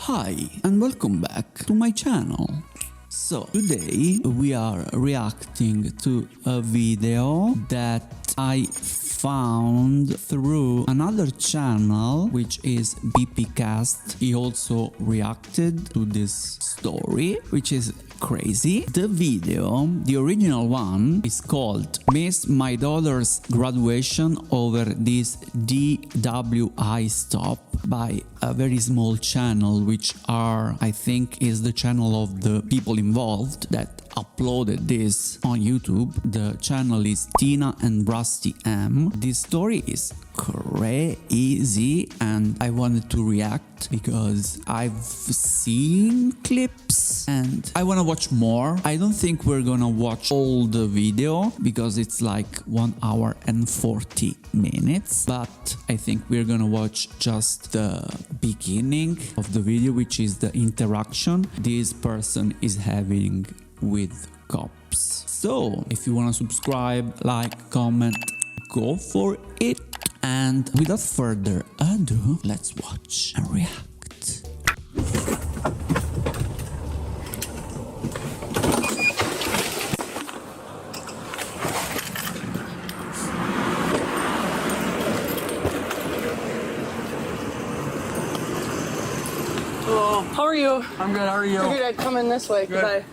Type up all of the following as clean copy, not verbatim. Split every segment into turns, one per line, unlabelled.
Hi and welcome back to my channel. So today we are reacting to a video that I found through another channel, which is BPcast. He also reacted to this story, which is crazy. The video, the original one, is called "Miss My Daughter's Graduation Over This DWI Stop" by a very small channel, which I think is the channel of the people involved that uploaded this on YouTube. The channel is Tina and Rusty M. This story is crazy and I wanted to react because I've seen clips and I want to watch more. I don't think we're gonna watch all the video because it's like 1 hour and 40 minutes, but I think we're gonna watch just the beginning of the video, which is the interaction this person is having with cops. So if you want to subscribe, like, comment, go for it. And without further ado, let's watch and react.
Hello.
How are you?
I'm good. How are you?
Figured I'd come in this way because I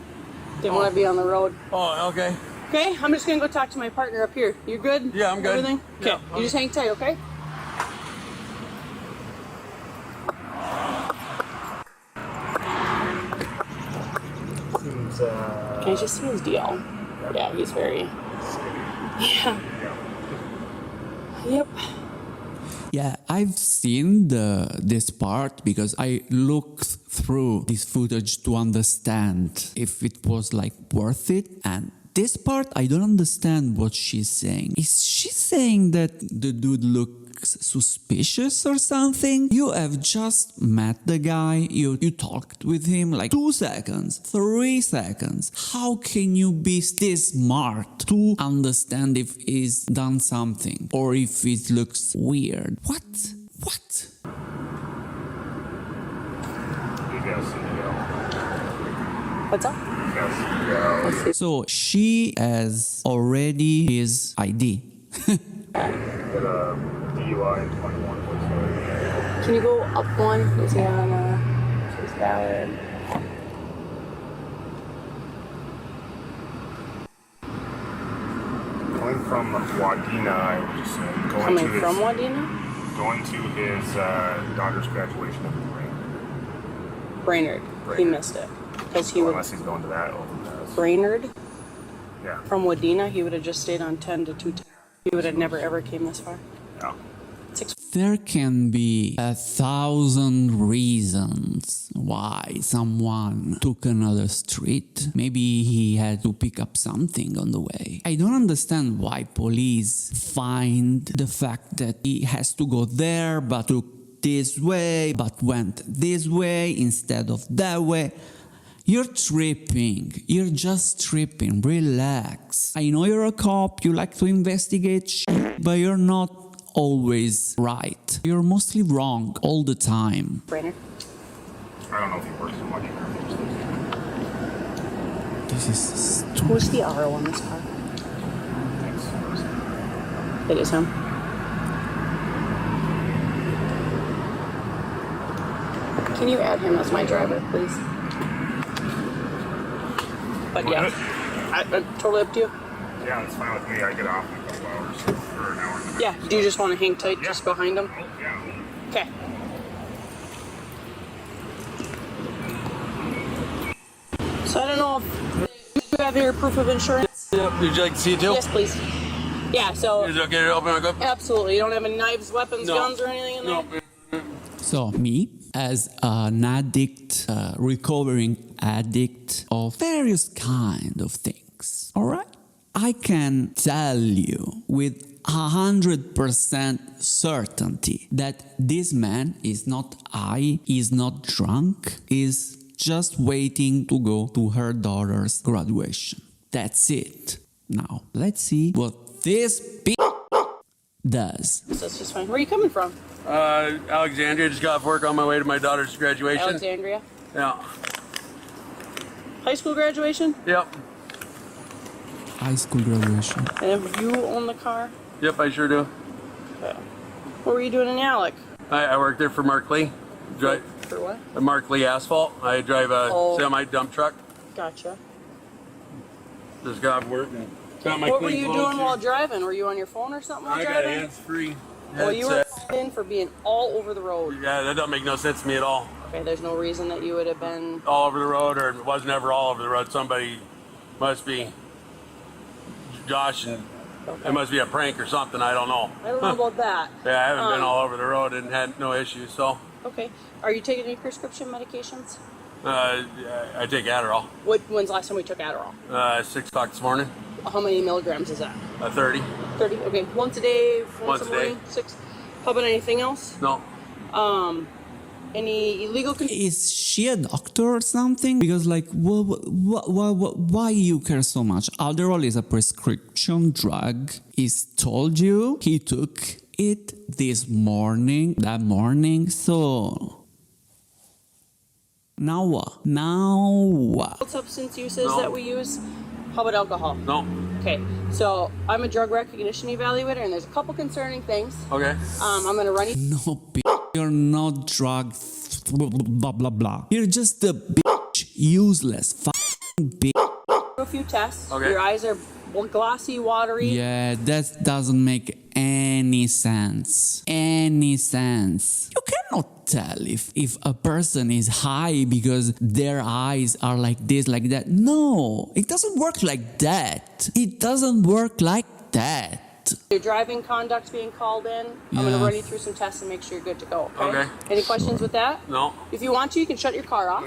didn't want to be on the road.
Oh, okay.
Okay, I'm just gonna go talk to my partner up here. You good?
Yeah, I'm good.
Everything? Okay.
Yeah,
You just hang tight, okay?
Seems,
Can I just see his DL? Yeah, he's very. Yeah. Yep.
Yeah, I've seen this part because I looked through this footage to understand if it was like worth it. And this part, I don't understand what she's saying. Is she saying that the dude looks suspicious or something? You have just met the guy, you talked with him like 2 seconds, 3 seconds. How can you be this smart to understand if he's done something or if it looks weird? What?
What's up?
So she has already his ID.
DUI in 21 was
Can you go up one? Is he on? He's valid.
going from Wadena, I would just say.
Coming from Wadena?
Going to his daughter's graduation in
Brainerd. He missed it because he would.
Unless he's going to that overpass.
Brainerd.
Yeah.
From Wadena, he would have just stayed on 10 to 210. He would have never ever came this far.
Yeah.
There can be 1,000 reasons why someone took another street. Maybe he had to pick up something on the way. I don't understand why police find the fact that he has to go there but took this way but went this way instead of that way. You're tripping. You're just tripping. Relax. I know you're a cop, you like to investigate shit, but you're not always right. You're mostly wrong all the time.
Brainerd.
I don't know if he works so much.
This is
Who's the RO on this car? It is him. Can you add him as my driver, please? But yeah, totally up to you.
Yeah, it's fine with me. I get off in a couple hours or an hour and a half.
Yeah, do you just want to hang tight just behind him?
Oh, yeah.
Okay. So I don't know if you have your proof of insurance.
Yep. Would you like to see it too?
Yes, please. Yeah, so
Is it okay to open it up?
absolutely. You don't have any knives, weapons,
No.
guns, or anything in there?
No.
so me as an addict, recovering addict of various kind of things. All right, I can tell you with 100% certainty that this man is not high, is not drunk, is just waiting to go to her daughter's graduation. That's it. Now, let's see what this does.
So that's just fine. Where are you coming from?
Alexandria, just got off work on my way to my daughter's graduation.
Alexandria.
Yeah.
High school graduation?
Yep.
High school graduation.
And you own the car?
Yep, I sure do.
What were you doing in Alec?
I work there for Mark Lee.
For what?
Mark Lee Asphalt. I drive a
Oh.
semi dump truck.
Gotcha.
Just got off work and got my
What were
clean
you
clothes
doing
here.
while driving? Were you on your phone or something while
I got
driving?
hands free.
Well, you were in for being all over the road.
Yeah, that don't make no sense to me at all.
Okay, there's no reason that you would have been.
All over the road, or it was never all over the road. Somebody must be Josh, and it must be a prank or something. I don't know.
I don't know about that.
Yeah, I haven't been all over the road and had no issues. So
Okay. Are you taking any prescription medications?
I take Adderall.
When's the last time we took Adderall?
6 o'clock this morning.
How many milligrams is that?
30.
30. Okay. Once a day.
Once a day.
morning, 6. How about anything else?
No.
Any illegal?
Is she a doctor or something? Because like, why you care so much? Adderall is a prescription drug. He's told you he took it that morning. So now what?
What substance uses
No.
that we use? How about alcohol?
No.
Okay, so I'm a drug recognition evaluator, and there's a couple concerning things.
Okay.
I'm gonna run you.
No, you're not drug. Blah blah blah. You're just a bitch, useless bitch.
A few tests.
Okay.
Your eyes are glossy, watery.
Yeah, that doesn't make any sense. You cannot tell if a person is high because their eyes are like this, like that. No, it doesn't work like that.
Your driving conduct's being called in. I'm gonna run you through some tests and make sure you're good to go. Okay.
Okay.
Any questions with that?
No.
If you want to, you can shut your car off.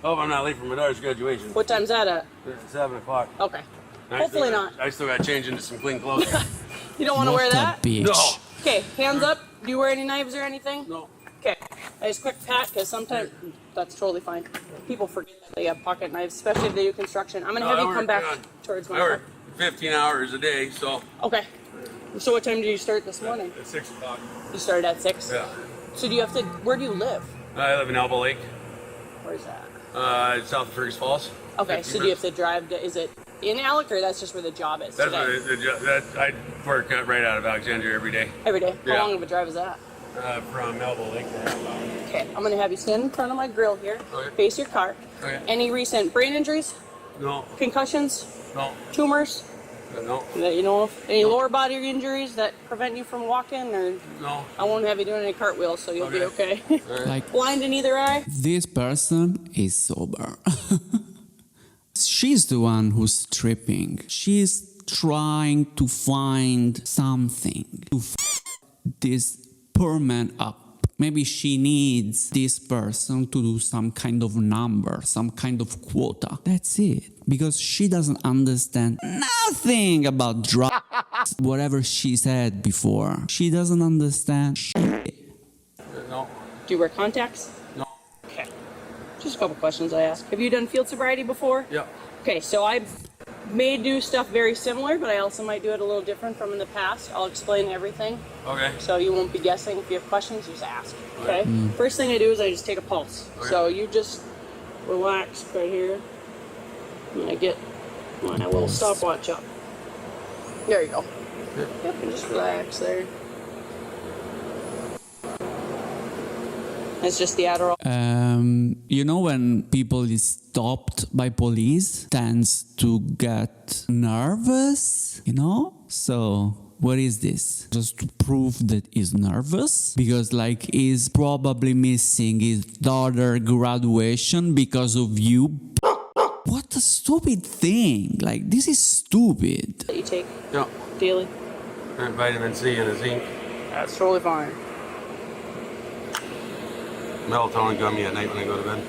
Hope I'm not late for my daughter's graduation.
What time's that at?
7 o'clock.
Okay.
I
Hopefully
still
not.
got- I still got to change into some clean clothes.
You don't want to wear
What
that?
a bitch.
No.
Okay. Hands up. Do you wear any knives or anything?
No.
Okay. I just quick pat because sometimes that's totally fine. People forget that they have pocket knives, especially if they do construction. I'm gonna have
I
you
work,
come back towards
I
my
work
car.
15 hours a day, so
Okay. So what time did you start this morning?
at 6 o'clock.
You started at 6?
Yeah.
So do you have to, where do you live?
I live in Elbow Lake,
Where's that?
south of Fergus Falls.
Okay,
15
so do you have to drive to, is it in Alec or that's just where the job is
That's
today?
I work right out of Alexandria every day.
Every day? How
Yeah.
long of a drive is that?
From Elbow Lake.
Okay, I'm gonna have you stand in front of my grill here,
Okay.
face your car.
Okay.
Any recent brain injuries,
No.
concussions,
No.
tumors
No.
that you know of? Any lower body injuries that prevent you from walking, or
No.
I won't have you doing any cartwheels, so you'll be okay.
Like,
Blind in either eye?
this person is sober. She's the one who's tripping. She's trying to find something to this poor man up. Maybe she needs this person to do some kind of number, some kind of quota. That's it. Because she doesn't understand nothing about drugs. Whatever she said before. She doesn't understand shit.
No.
Do you wear contacts?
No.
Okay. Just a couple questions I ask. Have you done field sobriety before?
Yeah.
Okay, so I may do stuff very similar, but I also might do it a little different from in the past. I'll explain everything,
Okay.
so you won't be guessing. If you have questions, just ask. Okay. First thing I do is I just take a pulse.
Okay.
So you just relax right here. And I get my little stopwatch up. There you go. Yep, and just relax there. It's just the Adderall.
You know when people is stopped by police tends to get nervous, you know? So what is this? Just to prove that he's nervous? Because like he's probably missing his daughter graduation because of you. What a stupid thing. Like this is stupid.
That you take
Yeah.
daily.
Vitamin C and a zinc.
That's totally fine.
Melatonin gummy at night when I go to bed.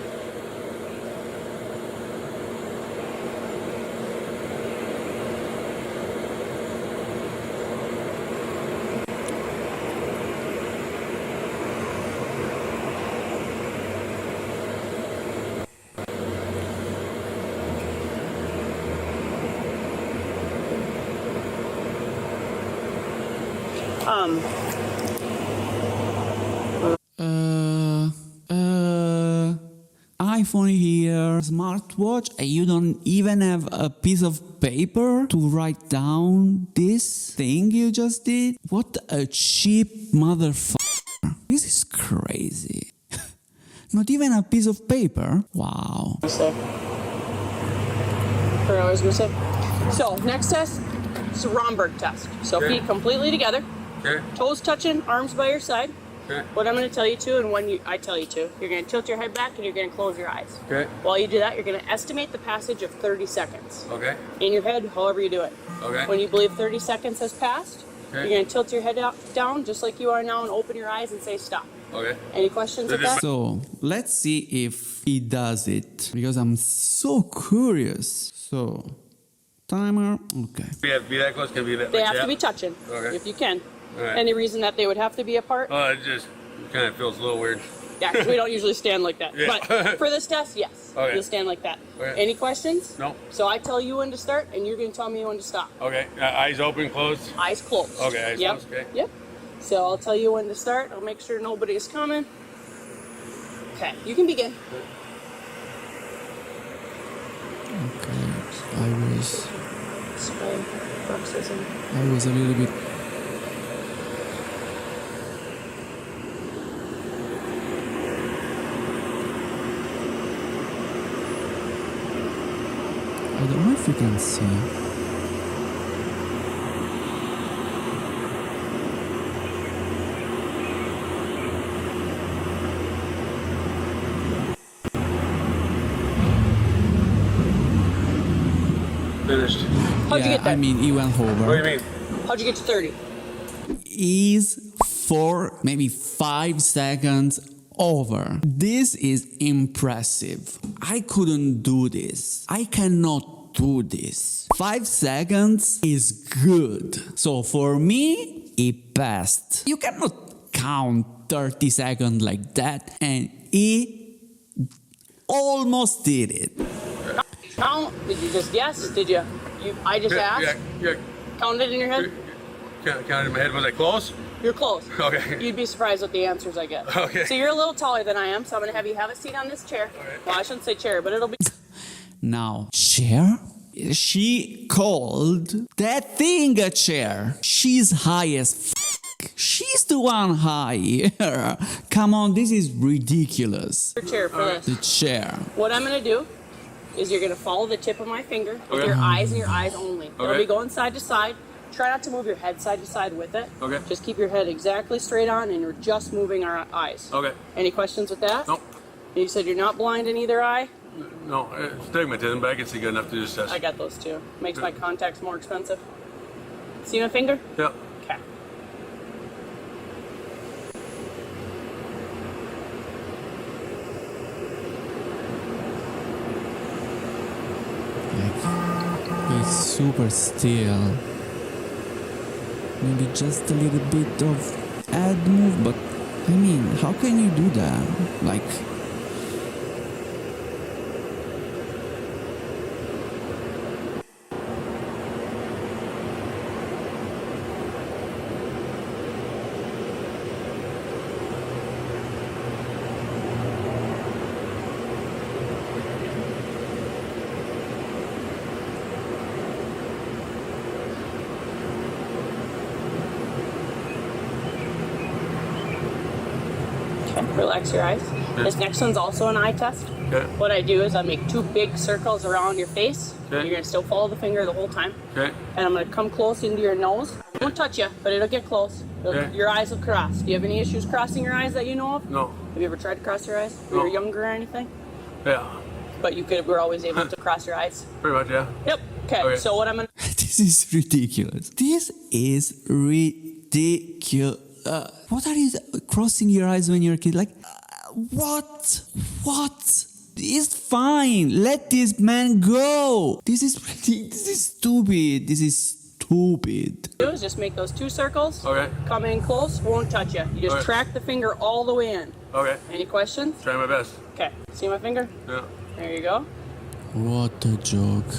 iPhone here, smartwatch, and you don't even have a piece of paper to write down this thing you just did? What a cheap motherfucker. This is crazy. Not even a piece of paper? Wow.
So, next test is a Romberg test. So,
Okay.
feet completely together,
Okay.
toes touching, arms by your side.
Okay.
What I'm going to tell you to, and when I tell you to, you're going to tilt your head back and you're going to close your eyes.
Okay.
While you do that, you're going to estimate the passage of 30 seconds.
Okay.
In your head, however you do it.
Okay.
When you believe 30 seconds has passed,
Okay.
you're going to tilt your head down just like you are now and open your eyes and say stop.
Okay.
Any questions with that?
So let's see if he does it, because I'm so curious. So, timer, okay.
We have to be that close? Can be that
They
like
have
that?
to be touching,
Okay.
if you can.
All right.
Any reason that they would have to be apart?
It just kind of feels a little weird.
Yeah, 'cause we don't usually stand like that.
Yeah.
But for this test, yes,
Okay.
you'll stand like that.
Okay.
Any questions?
No.
So I tell you when to start, and you're going to tell me when to stop.
Okay. Eyes open, closed.
Eyes closed.
Okay, eyes
Yep.
closed, okay.
Yep. So I'll tell you when to start. I'll make sure nobody is coming. Okay, you can begin.
Okay,
Spray, bruxism.
I was a little bit. I don't know if you can see.
Finished.
How'd you get there?
I mean, he went
What do
over.
you mean?
How'd you get to 30?
Is 4, maybe 5 seconds over. This is impressive. I couldn't do this. I cannot do this. 5 seconds is good. So for me, he passed. You cannot count 30 seconds like that, and he almost did it.
Count? Did you just guess? Did you? I just asked.
Yeah.
Counted in your head?
Counted in my head. Was I close?
You're close.
Okay.
You'd be surprised with the answers I get.
Okay.
So you're a little taller than I am, so I'm going to have you have a seat on this chair.
Okay.
Well, I shouldn't say chair, but it'll be...
Now, chair? She called that thing a chair. She's high as f. She's the one high here. Come on, this is ridiculous.
your chair for this.
The chair.
What I'm going to do is you're going to follow the tip of my finger with
Okay.
your eyes and your eyes only. It'll
Okay.
be going side to side. Try not to move your head side to side with it.
Okay.
Just keep your head exactly straight on and you're just moving our eyes.
Okay.
Any questions with that?
Nope.
You said you're not blind in either eye?
No, stigmatism, but I can see good enough to do this test.
I got those too. Makes my contacts more expensive. See my finger?
Yeah.
Okay.
Like, it's super still. Maybe just a little bit of head move, but I mean, how can you do that? Like,
Okay. Relax your eyes. This next one's also an eye test.
Okay.
What I do is I make 2 big circles around your face.
Okay.
You're going to still follow the finger the whole time.
Okay.
And I'm going to come close into your nose. I won't touch you, but it'll get close.
Okay.
Your eyes will cross. Do you have any issues crossing your eyes that you know of?
No.
Have you ever tried to cross your eyes when you were
No.
younger or anything?
Yeah.
But you were always able to cross your eyes?
Pretty much, yeah.
Yep. Okay.
Okay.
So what I'm going to...
this is ridiculous. This is ridiculous. What are you crossing your eyes when you're a kid? Like, what? What? It's fine. Let this man go. This is ridiculous. This is stupid. This is stupid.
do is just make those 2 circles.
Okay.
Come in close, won't touch you. You just
Okay.
track the finger all the way in.
Okay.
Any questions?
Try my best.
Okay. See my finger?
Yeah.
There you go.
What a joke.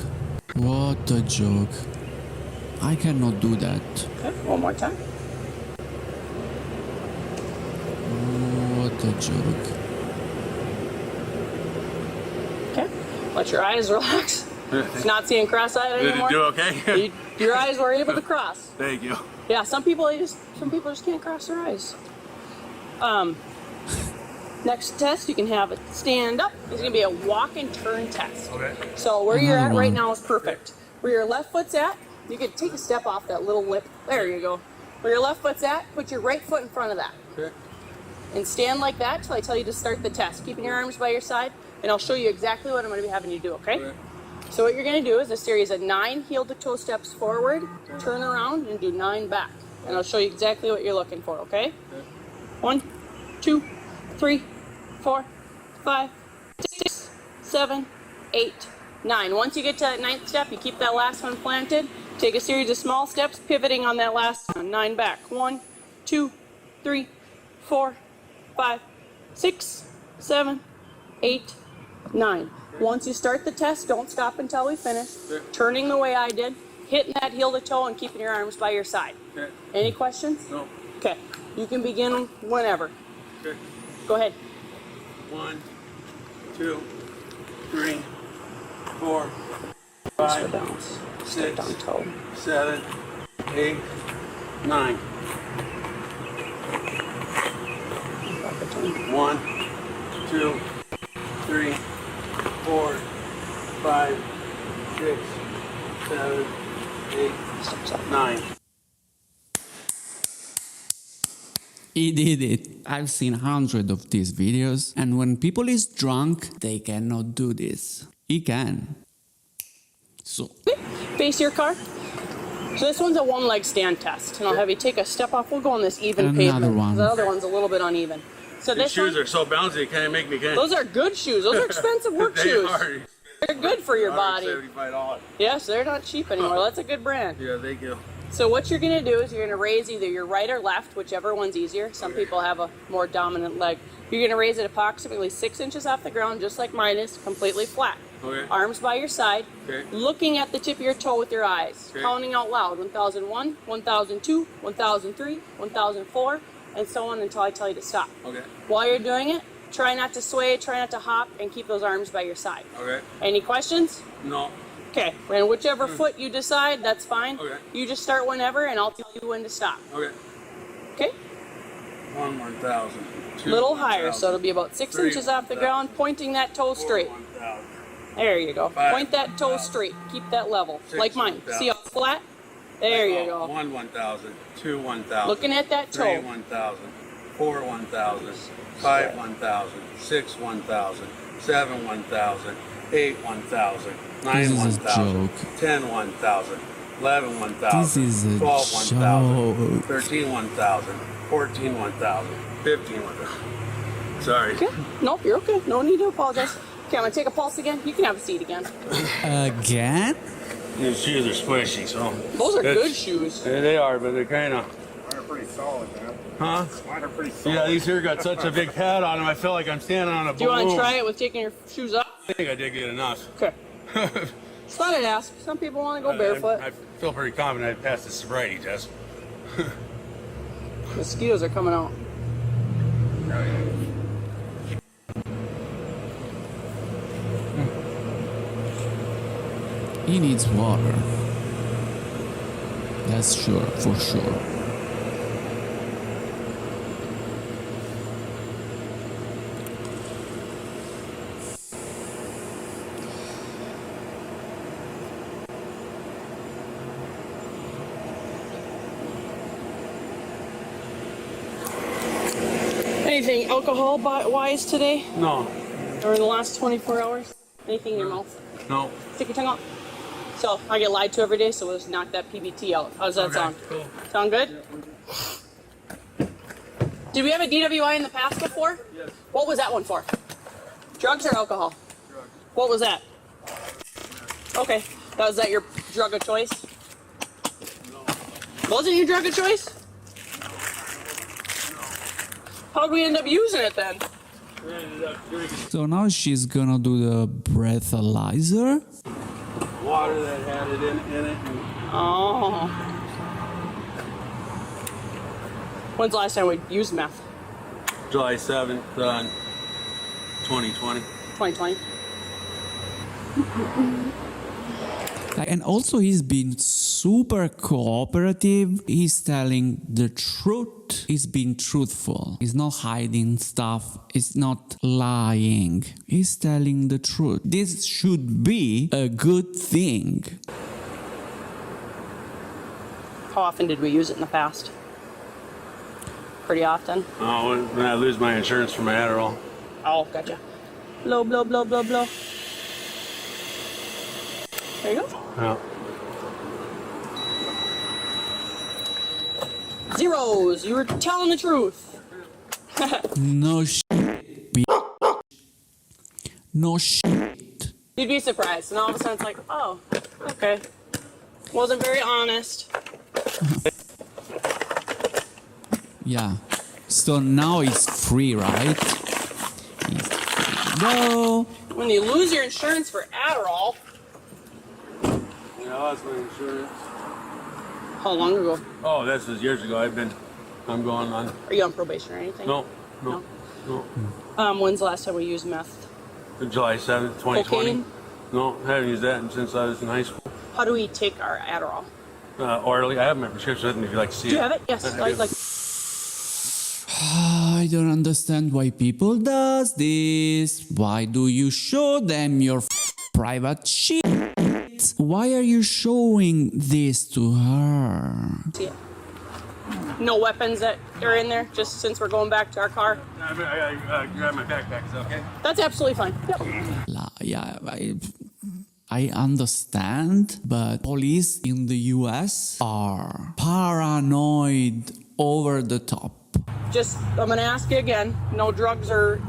What a joke. I cannot do that.
Okay. One more time.
What a joke.
Let your eyes relax. It's not seeing cross-eyed
Did it
anymore.
do okay?
Your eyes were able to cross.
Thank you.
Yeah, some people just can't cross their eyes. Next test, you can have it stand up. It's gonna be a walk and turn test.
Okay.
So where you're at right now is perfect. Where your left foot's at, you can take a step off that little lip. There you go. Where your left foot's at, put your right foot in front of that.
Okay.
And stand like that till I tell you to start the test. Keeping your arms by your side, and I'll show you exactly what I'm gonna be having you do, okay? So what you're gonna do is a series of 9 heel to toe steps forward, turn around, and do 9 back. And I'll show you exactly what you're looking for, okay? 1, 2, 3, 4, 5, 6, 7, 8, 9. Once you get to that 9th step, you keep that last one planted. Take a series of small steps, pivoting on that last one. 9 back. 1, 2, 3, 4, 5, 6, 7, 8, 9. Once you start the test, don't stop until we finish. Turning the way I did, hitting that heel to toe and keeping your arms by your side. Any questions?
No.
Okay. You can begin whenever.
Okay.
Go ahead.
1, 2, 3, 4,
Just for
5,
balance.
6,
On toe.
7, 8, 9. 1, 2, 3, 4, 5, 6, 7, 8, 9.
He did it. I've seen hundreds of these videos, and when people is drunk, they cannot do this. He can. So,
Face your car. So this one's a one-leg stand test, and I'll have you take a step off. We'll go on this even
Another
pavement.
one.
The other one's a little bit uneven. So
These
this
shoes
one,
are so bouncy, they kind of make me kind of...
those are good shoes. Those are expensive work
They
shoes.
are.
They're good for your body.
$75.
Yes, they're not cheap anymore. That's a good brand.
Yeah, thank you.
So what you're gonna do is you're gonna raise either your right or left, whichever one's easier. Some people have a more dominant leg. You're gonna raise it approximately 6 inches off the ground, just like mine is, completely flat.
Okay.
Arms by your side,
Okay.
looking at the tip of your toe with your eyes,
Okay.
counting out loud, 1001, 1002, 1003, 1004, and so on until I tell you to stop.
Okay.
While you're doing it, try not to sway, try not to hop, and keep those arms by your side.
Okay.
Any questions?
No.
Okay, and whichever foot you decide, that's fine.
Okay.
You just start whenever, and I'll tell you when to stop.
Okay.
Okay?
1, 1,000. 2,
Little higher,
1,000.
so it'll be about 6
3,
inches off the
1,000.
ground, pointing that toe
4,
straight.
1,000.
There you go.
5,
Point that toe
1,000.
straight. Keep that level,
6,
like mine.
1,000.
See how flat? There you go.
1, 1,000. 2, 1,000.
Looking at that
3,
toe.
1,000. 4, 1,000. 5, 1,000. 6, 1,000. 7, 1,000. 8, 1,000. 9,
This is a
1,000.
joke.
10, 1,000. 11, 1,000.
This is a
12, 1,000.
joke.
13, 1,000. 14, 1,000. 15, 1,000. Sorry.
Okay. Nope, you're okay. No need to apologize. Okay, I'm gonna take a pulse again. You can have a seat again.
again?
These shoes are squishy, so.
Those are
It's-
good shoes.
Yeah, they are, but they're kind of.
Mine are pretty solid, man.
Huh?
Mine are pretty solid.
Yeah, these here got such a big pad on them. I feel like I'm standing on a balloon.
Do you want to try it with taking your shoes off?
I think I did get enough.
Okay. Just thought I'd ask. Some people want to go barefoot.
I feel pretty confident I passed the sobriety test.
Mosquitoes are coming out.
He needs water. That's sure, for sure.
Anything alcohol-wise today?
No.
Or in the last 24 hours? Anything in your mouth?
No.
Stick your tongue out. So, I get lied to every day, so we'll just knock that PBT out. How does that
Okay,
sound?
cool.
Sound good? Did we have a DWI in the past before?
Yes.
What was that one for? Drugs or alcohol?
Drugs.
What was that? Okay. Was that your drug of choice?
No.
Wasn't your drug of choice? How'd we end up using it then?
We ended up drinking
So now she's gonna do the breathalyzer.
water that had it in it. And
Oh. When's the last time we used meth?
July 7th, 2020.
2020.
And also he's been super cooperative. He's telling the truth. He's being truthful. He's not hiding stuff. He's not lying. He's telling the truth. This should be a good thing.
How often did we use it in the past? Pretty often.
Oh, when I lose my insurance for my Adderall.
Oh, gotcha. Blow, blow, blow, blow, blow. There you go.
Yeah.
Zeros. You were telling the truth.
No shit. No shit.
You'd be surprised, and all of a sudden it's like, oh, okay. Wasn't very honest.
Yeah. So now it's free, right? No.
When you lose your insurance for Adderall.
Yeah, that's my insurance.
How long ago?
Oh, this was years ago. I'm going on.
Are you on probation or anything?
No.
When's the last time we used meth?
July 7th, 2020.
Cocaine?
No, I haven't used that since I was in high school.
How do we take our Adderall?
Orally. I have my prescription with me if you like to see
Do
it.
you have it? Yes.
I do.
I don't understand why people does this. Why do you show them your private shit? Why are you showing this to her?
See it. No weapons that are in there, just since we're going back to our car.
I grab my backpack, is that okay?
That's absolutely fine. Yep.
Yeah, I understand, but police in the US are paranoid over the top.
Just, I'm gonna ask you again. No drugs or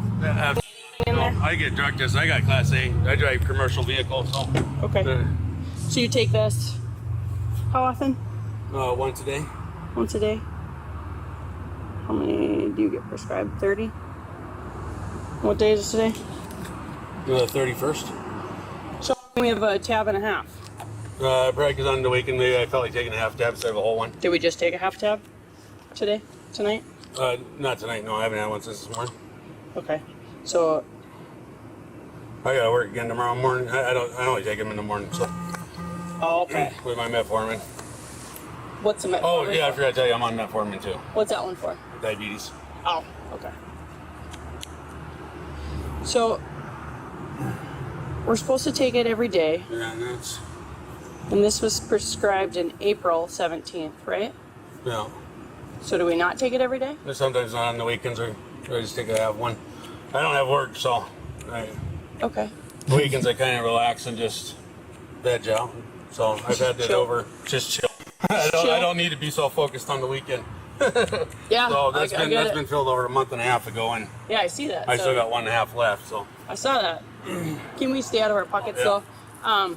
in there?
I get drug tests. I got Class A. I drive commercial vehicles, so.
Okay. So you take this how often?
Once a day.
Once a day? How many do you get prescribed? 30? What day is it today?
The 31st.
So we have a tab and a half.
Probably because on the weekend maybe I felt like taking a half tab instead of a whole one.
Did we just take a half tab today? Tonight?
Not tonight. No, I haven't had one since this morning.
Okay. So
I gotta work again tomorrow morning. I only take them in the morning, so.
oh, okay.
With my metformin.
What's the metformin?
Oh yeah, I forgot to tell you, I'm on metformin too.
What's that one for?
Diabetes.
Oh, okay. So we're supposed to take it every day,
Yeah, and that's.
and this was prescribed in April 17th, right?
Yeah.
So do we not take it every day?
But sometimes not on the weekends, or I just take a half one. I don't have work, so.
Okay.
Weekends I kind of relax and just veg out. So I've had that
Chill.
over. Just chill. I don't need to be so focused on the weekend.
Yeah.
So that's
I get it.
been filled over a month and a half ago, and
Yeah, I see that.
I
So
still got 1.5 left. So
I saw that. Can we stay out of our pockets
Yeah.
though?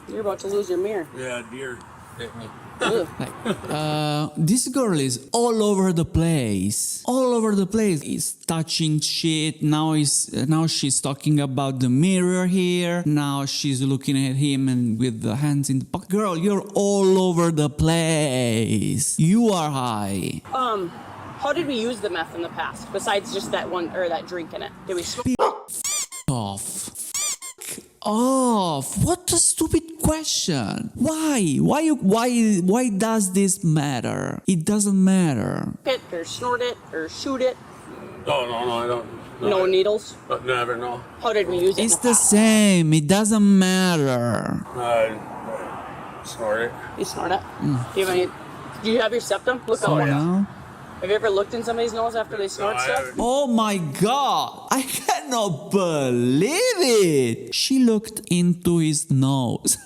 You're about to lose your mirror.
yeah, deer hit me.
Ugh.
This girl is all over the place. All over the place. He's touching shit. Now she's talking about the mirror here. Now she's looking at him and with the hands in the pocket. Girl, you're all over the place. You are high.
How did we use the meth in the past? Besides just that one or that drink in it, did we smoke?
Off. Off. What a stupid question. Why? Why does this matter? It doesn't matter.
It or snort it or shoot it?
Oh no, I don't.
No needles.
Never know.
How did we use it?
It's
in the
the
past?
same. It doesn't matter.
Snort it.
You snort it. Do you have any? Do you have your septum? Look
So
over.
now,
Have you ever looked in somebody's nose after they snort
I
stuff?
haven't.
oh my God! I cannot believe it. She looked into his nose.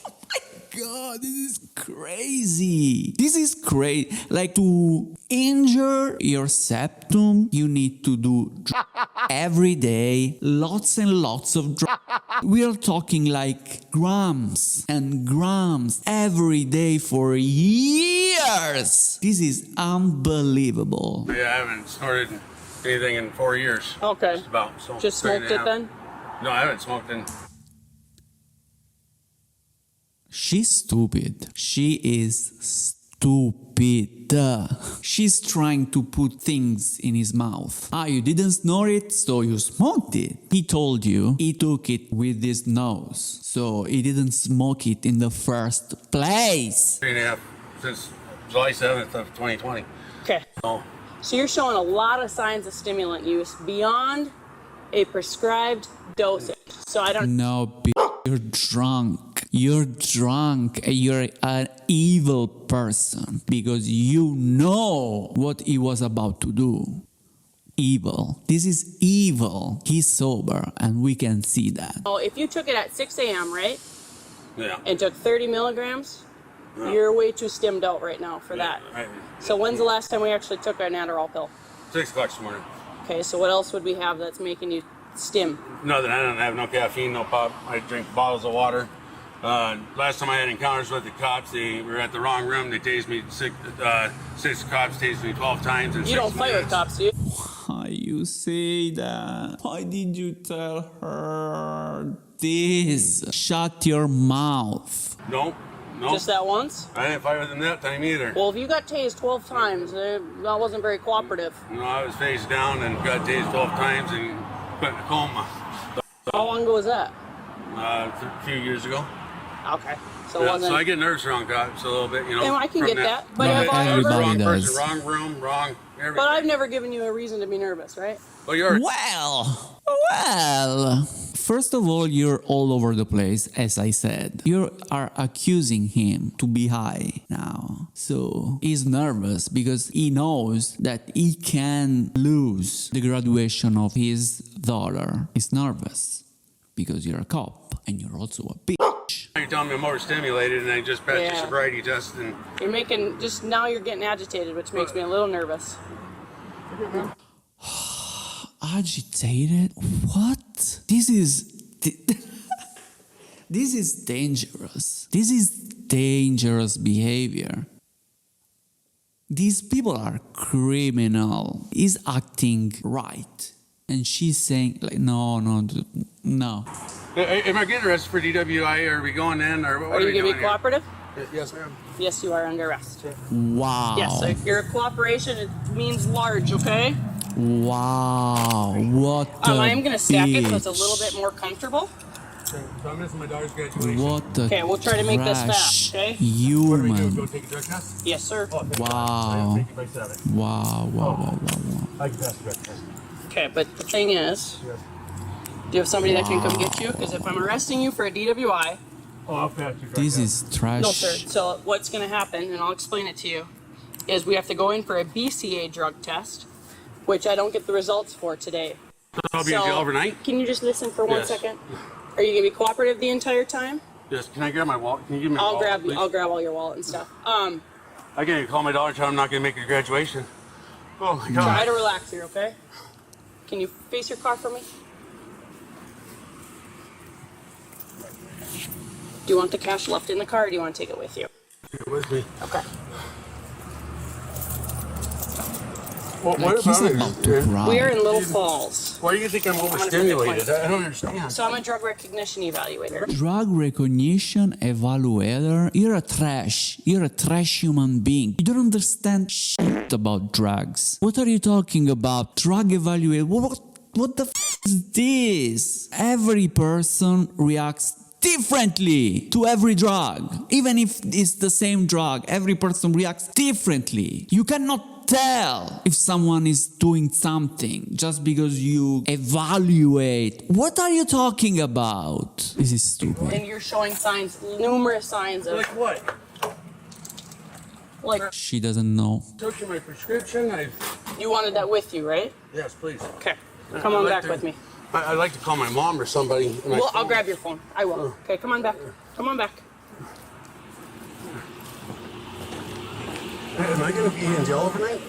Oh my God! This is crazy. This is crazy. Like, to injure your septum, you need to do every day, lots and lots of drugs. We are talking like grams and grams every day for years. This is unbelievable.
Yeah, I haven't snorted anything in 4 years.
Okay.
Just about. So
Just
3.5.
smoked it then?
No, I haven't smoked in.
She's stupid. She is stupid. She's trying to put things in his mouth. Ah, you didn't snort it, so you smoked it. He told you he took it with his nose, so he didn't smoke it in the first place.
3.5 since July 7th of 2020.
Okay.
So
So you're showing a lot of signs of stimulant use beyond a prescribed dosage. So I don't.
No, you're drunk. You're drunk. You're an evil person because you know what he was about to do. Evil. This is evil. He's sober and we can see that.
Oh, if you took it at 6 a.m., right?
yeah.
And took 30 milligrams, you're way too stimmed out right now for that. So when's the last time we actually took an Adderall pill?
6 o'clock this morning.
Okay, so what else would we have that's making you stim?
Nothing. I don't have no caffeine, no pop. I drink bottles of water. Last time I had encounters with the cops, they were at the wrong room. They tased me 6 cops tased me 12 times in 6
You don't fight with
minutes.
cops, do you?
Why you say that? Why did you tell her this? Shut your mouth.
No.
Just that once?
I didn't fight with them that time either.
Well, if you got tased 12 times, that wasn't very cooperative.
No, I was face down and got tased 12 times and put in a coma.
How long ago was that?
A few years ago.
Okay, so it
Yeah,
wasn't.
so I get nervous around cops a little bit, you know.
And I can
from
get that, but
No,
have I ever?
everybody
wrong
does.
person, wrong room, wrong everything.
But I've never given you a reason to be nervous, right?
Well, you're
Well, first of all, you're all over the place, as I said. You are accusing him to be high now. So he's nervous because he knows that he can lose the graduation of his daughter. He's nervous because you're a cop and you're also a bitch.
You're telling me I'm overstimulated and I just passed your
Yeah.
sobriety test and
You're making just now. You're getting agitated, which makes me a little nervous.
Agitated? What? This is this is dangerous. This is dangerous behavior. These people are criminal. He's acting right. And she's saying like no.
Am I getting arrested for DWI? Or are we going in? Or what
Are you
we
going to
doing
be
here?
cooperative?
Yes, ma'am.
Yes, you are under arrest.
Wow.
Yes, your cooperation it means large. Okay.
Wow. What
I am going to stack it so it's a
bitch.
little bit more comfortable.
So I'm missing my daughter's graduation.
What a
Okay, we'll try to make this
trash
fast, okay?
What do we do?
human.
Go take a drug test?
Yes, sir.
Oh, thank
Wow.
God. Thank you by 7.
Wow.
I can pass the drug test.
Okay, but the thing is,
Yes.
do you have somebody that can come get you? Because if I'm arresting you for a DWI,
Oh, I'll pass your drug
This
test.
is trash.
no, sir. So what's going to happen, and I'll explain it to you, is we have to go in for a BCA drug test, which I don't get the results for today.
I'll be in jail overnight?
Can you just listen for 1
Yes.
second? Are you going to be cooperative the entire time?
Yes. Can I grab my wallet? Can you give me my
I'll
wallet, please?
grab all your wallet and stuff.
I can't even call my daughter, tell her I'm not going to make her graduation. Oh, my God.
Try to relax here, okay? Can you face your car for me? Do you want the cash left in the car, or do you want to take it with you?
With me.
Okay.
Well,
Like he's about to cry.
We are in Little Falls.
Why do you think I'm overstimulated? I don't understand.
So I'm a drug recognition evaluator.
Drug recognition evaluator. You're a trash. You're a trash human being. You don't understand shit about drugs. What are you talking about? Drug evaluator. What the is this? Every person reacts differently to every drug. Even if it's the same drug, every person reacts differently. You cannot tell if someone is doing something just because you evaluate. What are you talking about? This is stupid.
And you're showing signs, numerous signs of,
Like what?
like,
She doesn't know.
Took you my prescription.
you wanted that with you, right?
Yes, please.
Okay. Come on back with me.
I'd like to call my mom or somebody.
Well, I'll grab your phone. I will. Okay, come on back. Come on back.
Am I going to be in jail overnight?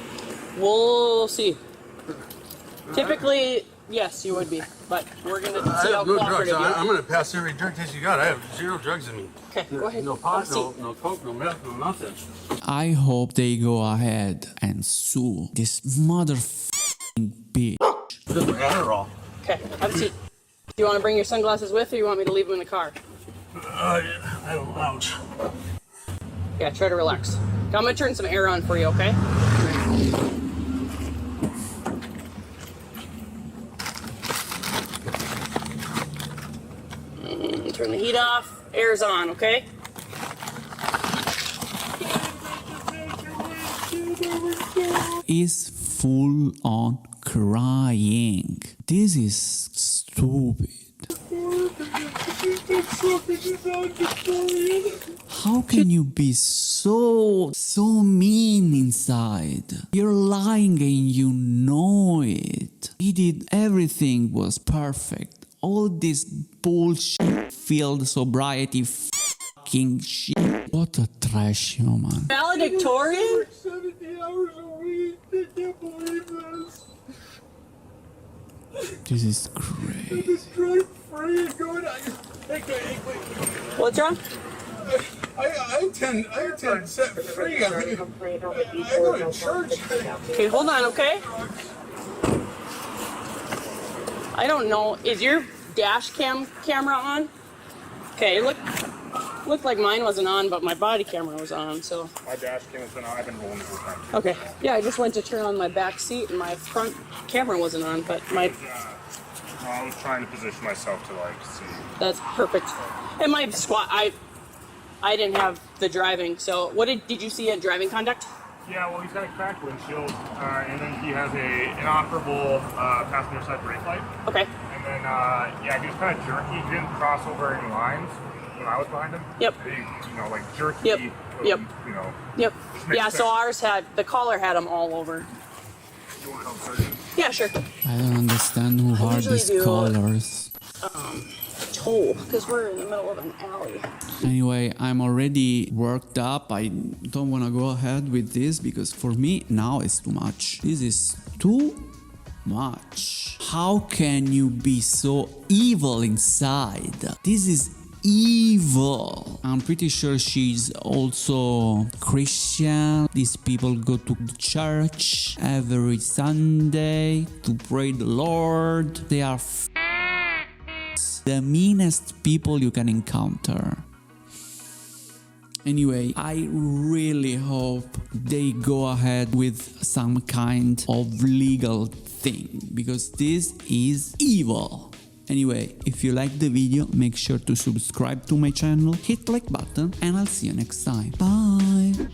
We'll see. Typically, yes, you would be, but we're going to
I
see how
have no drugs.
cooperative you
I'm
are.
going to pass every drug test you got. I have 0 drugs in me.
Okay, go ahead.
No
Have a
pot,
seat.
no coke, no meth, no nothing.
I hope they go ahead and sue this motherfucking bitch.
This is Adderall.
Okay, have a seat. Do you want to bring your sunglasses with, or you want me to leave them in the car?
I don't. Ouch.
Yeah, try to relax. I'm gonna turn some air on for you, okay? Turn the heat off. Air's on, okay?
Is full on crying. This is stupid. How can you be so mean inside? You're lying and you know it. He did everything was perfect. All this bullshit field sobriety fucking shit. What a trash human.
Valedictorian?
70 hours a week. I can't believe this.
This is crazy.
Just drive free and going.
What's wrong?
I attend set free. I go to church.
Okay, hold on, okay? I don't know. Is your dash cam camera on? Okay, it looked like mine wasn't on, but my body camera was on, so.
My dash cam has been on. I've been rolling the whole time.
Okay. Yeah, I just went to turn on my back seat and my front camera wasn't on, but my.
I was trying to position myself to see.
That's perfect. And my squat, I didn't have the driving, so what did you see at driving conduct?
Yeah, well, he's got a cracked windshield, and then he has a inoperable passenger side brake light.
Okay.
And then, he was kind of jerky. He didn't cross over any lines when I was behind him.
Yep.
He, jerky.
Yep. Yep.
Yep.
Yeah, so ours the caller had them all over.
You want to help search?
Yeah, sure.
I don't understand who are
usually
these
do,
colors.
Toll, because we're in the middle of an alley.
Anyway, I'm already worked up. I don't want to go ahead with this because for me now it's too much. This is too much. How can you be so evil inside? This is evil. I'm pretty sure she's also Christian. These people go to the church every Sunday to pray the Lord. They are the meanest people you can encounter. Anyway, I really hope they go ahead with some kind of legal thing because this is evil. Anyway, if you like the video, make sure to subscribe to my channel, hit like button, and I'll see you next time. Bye!